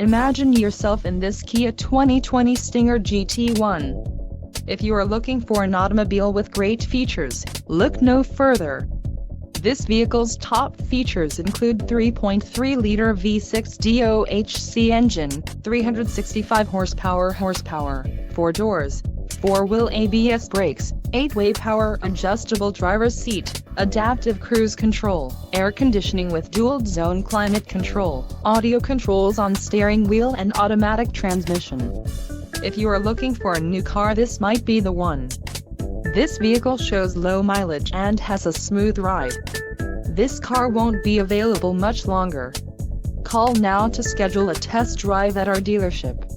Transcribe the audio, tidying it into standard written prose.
Imagine yourself in this Kia 2020 Stinger GT1. If you are looking for an automobile with great features, look no further. This vehicle's top features include 3.3-liter V6 DOHC engine, 365 horsepower, 4 doors, 4-wheel ABS brakes, 8-way power adjustable driver's seat, adaptive cruise control, air conditioning with dual-zone climate control, audio controls on steering wheel and automatic transmission. If you are looking for a new car, this might be the one. This vehicle shows low mileage and has a smooth ride. This car won't be available much longer. Call now to schedule a test drive at our dealership.